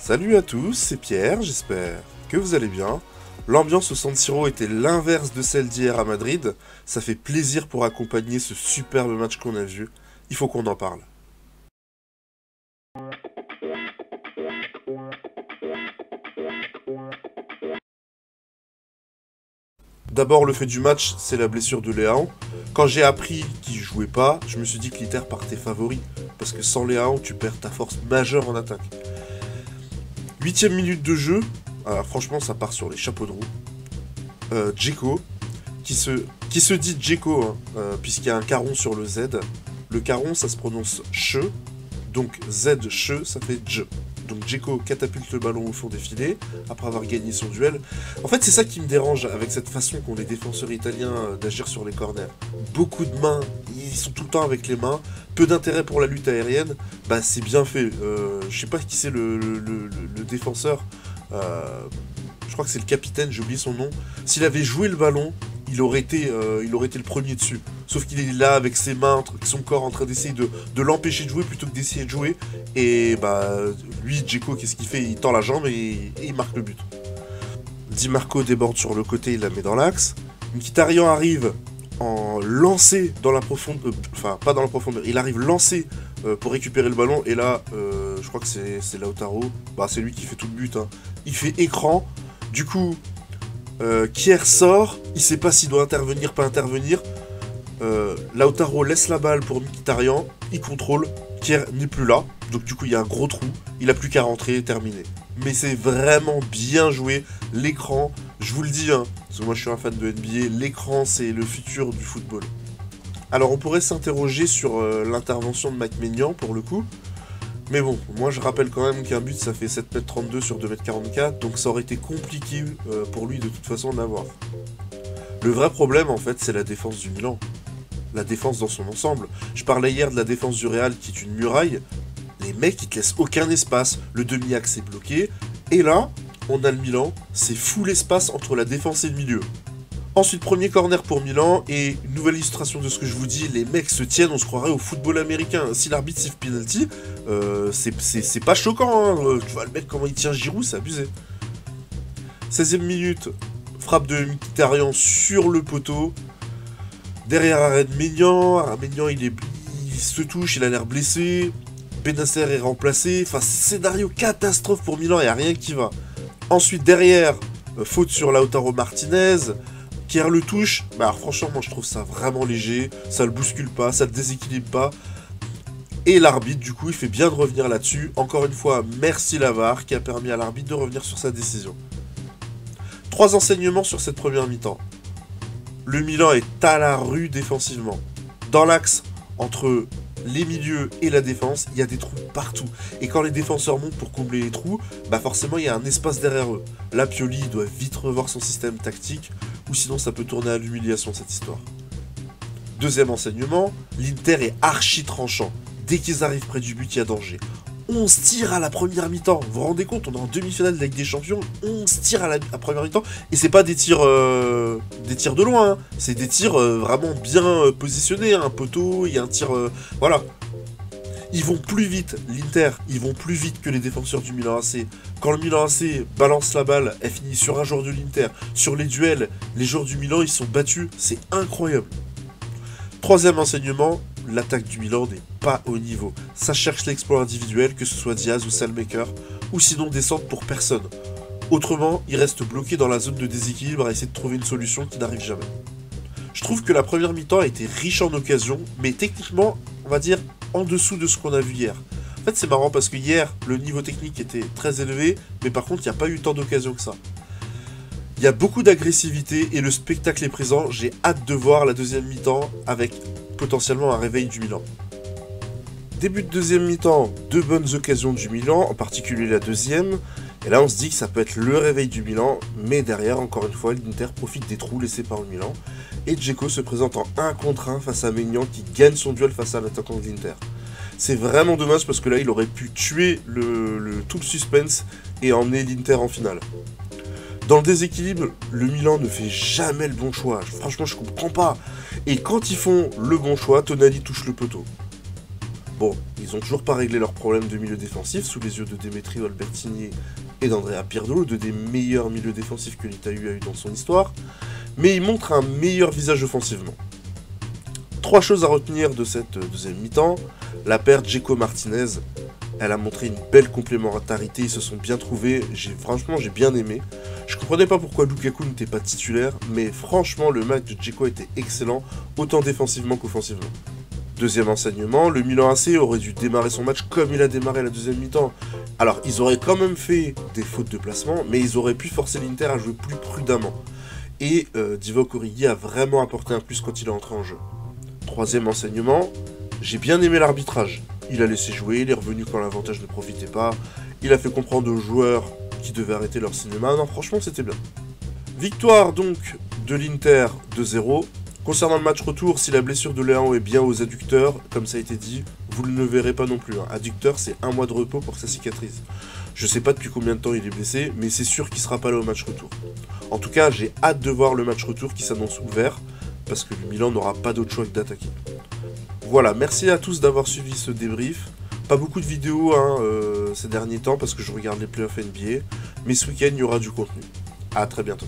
Salut à tous, c'est Pierre, j'espère que vous allez bien. L'ambiance au San Siro était l'inverse de celle d'hier à Madrid. Ça fait plaisir pour accompagner ce superbe match qu'on a vu. Il faut qu'on en parle. D'abord, le fait du match, c'est la blessure de Léao. Quand j'ai appris qu'il jouait pas, je me suis dit que l'Inter partait favori. Parce que sans Léao, tu perds ta force majeure en attaque. 8ème minute de jeu. Alors franchement, ça part sur les chapeaux de roue. Djeko, qui se dit Djeko, hein, puisqu'il y a un caron sur le Z. Le caron, ça se prononce che. Donc Z, che, ça fait dj. Donc Djeko catapulte le ballon au fond des filets, après avoir gagné son duel. En fait, c'est ça qui me dérange avec cette façon qu'ont les défenseurs italiens d'agir sur les corners. Beaucoup de mains, ils sont tout le temps avec les mains. Peu d'intérêt pour la lutte aérienne, bah c'est bien fait. Je sais pas qui c'est le défenseur. Je crois que c'est le capitaine, j'ai oublié son nom. S'il avait joué le ballon, il aurait été le premier dessus. Sauf qu'il est là avec ses mains, avec son corps en train d'essayer de l'empêcher de jouer plutôt que d'essayer de jouer. Et bah lui, Djeko, qu'est-ce qu'il fait? Il tend la jambe et il marque le but. Di Marco déborde sur le côté, il la met dans l'axe. Mkhitaryan arrive en lancé dans la profondeur, enfin pas dans la profondeur, il arrive lancé pour récupérer le ballon. Et là, je crois que c'est Lautaro, bah c'est lui qui fait tout le but, hein. Il fait écran, du coup Kier sort, il sait pas s'il doit intervenir, pas intervenir. Lautaro laisse la balle pour Mkhitaryan, il contrôle, Kier n'est plus là, donc du coup il y a un gros trou, il a plus qu'à rentrer, terminé. Mais c'est vraiment bien joué, l'écran, je vous le dis, hein, parce que moi je suis un fan de NBA, l'écran c'est le futur du football. Alors on pourrait s'interroger sur l'intervention de Maignan pour le coup, mais bon, moi je rappelle quand même qu'un but ça fait 7m32 sur 2m44, donc ça aurait été compliqué pour lui de toute façon de l'avoir. Le vrai problème en fait c'est la défense du Milan. La défense dans son ensemble. Je parlais hier de la défense du Real qui est une muraille. Les mecs ils te laissent aucun espace, le demi-axe est bloqué, et là, on a le Milan, c'est full espace entre la défense et le milieu. Ensuite, premier corner pour Milan, et une nouvelle illustration de ce que je vous dis, les mecs se tiennent, on se croirait au football américain. Si l'arbitre siffle penalty, c'est pas choquant, hein. Tu vois le mec comment il tient Giroud, c'est abusé. 16ème minute, frappe de Mkhitaryan sur le poteau. Derrière arrêt de Maignan, il se touche, il a l'air blessé. Benasser est remplacé, enfin scénario catastrophe pour Milan, il n'y a rien qui va. Ensuite derrière, faute sur Lautaro Martinez. Kier le touche, bah alors franchement moi je trouve ça vraiment léger, ça le bouscule pas, ça le déséquilibre pas. Et l'arbitre du coup il fait bien de revenir là-dessus. Encore une fois merci Lavar qui a permis à l'arbitre de revenir sur sa décision. 3 enseignements sur cette première mi-temps. Le Milan est à la rue défensivement. Dans l'axe entre les milieux et la défense, il y a des trous partout. Et quand les défenseurs montent pour combler les trous, bah forcément il y a un espace derrière eux. Là, Pioli doit vite revoir son système tactique, ou sinon ça peut tourner à l'humiliation cette histoire. Deuxième enseignement, l'Inter est archi tranchant. Dès qu'ils arrivent près du but, il y a danger. 11 tirs à la première mi-temps. Vous vous rendez compte, on est en demi-finale de la Ligue des Champions, 11 tirs à la première mi-temps. Et c'est pas des tirs de loin, hein. C'est des tirs vraiment bien positionnés. Un poteau, il y a un tir... voilà. Ils vont plus vite, l'Inter, ils vont plus vite que les défenseurs du Milan AC. Quand le Milan AC balance la balle, elle finit sur un joueur de l'Inter. Sur les duels, les joueurs du Milan, ils sont battus. C'est incroyable. Troisième enseignement, l'attaque du Milan n'est pas au niveau. Ça cherche l'exploit individuel, que ce soit Diaz ou Salmaker, ou sinon des centres pour personne. Autrement, il reste bloqué dans la zone de déséquilibre à essayer de trouver une solution qui n'arrive jamais. Je trouve que la première mi-temps a été riche en occasions, mais techniquement, on va dire, en dessous de ce qu'on a vu hier. En fait, c'est marrant parce que hier, le niveau technique était très élevé, mais par contre, il n'y a pas eu tant d'occasions que ça. Il y a beaucoup d'agressivité et le spectacle est présent. J'ai hâte de voir la deuxième mi-temps avec potentiellement un réveil du Milan. Début de deuxième mi-temps, 2 bonnes occasions du Milan, en particulier la deuxième. Et là, on se dit que ça peut être le réveil du Milan, mais derrière, encore une fois, l'Inter profite des trous laissés par le Milan. Et Djeko se présente en 1 contre 1 face à Maignan qui gagne son duel face à l'attaquant de l'Inter. C'est vraiment dommage parce que là, il aurait pu tuer tout le suspense et emmener l'Inter en finale. Dans le déséquilibre, le Milan ne fait jamais le bon choix. Franchement, je comprends pas. Et quand ils font le bon choix, Tonali touche le poteau. Bon, ils ont toujours pas réglé leurs problèmes de milieu défensif sous les yeux de Demetrio Albertini et d'Andrea Pirlo, deux des meilleurs milieux défensifs que l'Italie a eu dans son histoire, mais ils montrent un meilleur visage offensivement. 3 choses à retenir de cette deuxième mi-temps. La paire Dzeko-Martinez, elle a montré une belle complémentarité, ils se sont bien trouvés, franchement j'ai bien aimé. Je comprenais pas pourquoi Lukaku n'était pas titulaire, mais franchement le match de Dzeko était excellent, autant défensivement qu'offensivement. Deuxième enseignement, le Milan AC aurait dû démarrer son match comme il a démarré la deuxième mi-temps. Alors ils auraient quand même fait des fautes de placement, mais ils auraient pu forcer l'Inter à jouer plus prudemment. Et Divock Origi a vraiment apporté un plus quand il est entré en jeu. Troisième enseignement, j'ai bien aimé l'arbitrage. Il a laissé jouer, il est revenu quand l'avantage ne profitait pas, il a fait comprendre aux joueurs qui devaient arrêter leur cinéma. Non, franchement, c'était bien. Victoire donc de l'Inter 2-0. Concernant le match retour, si la blessure de Léao est bien aux adducteurs, comme ça a été dit, vous ne le verrez pas non plus. Adducteur, c'est 1 mois de repos pour sa cicatrice. Je sais pas depuis combien de temps il est blessé, mais c'est sûr qu'il sera pas là au match retour. En tout cas, j'ai hâte de voir le match retour qui s'annonce ouvert, parce que le Milan n'aura pas d'autre choix que d'attaquer. Voilà, merci à tous d'avoir suivi ce débrief. Pas beaucoup de vidéos ces derniers temps, parce que je regarde les playoffs NBA, mais ce week-end, il y aura du contenu. À très bientôt.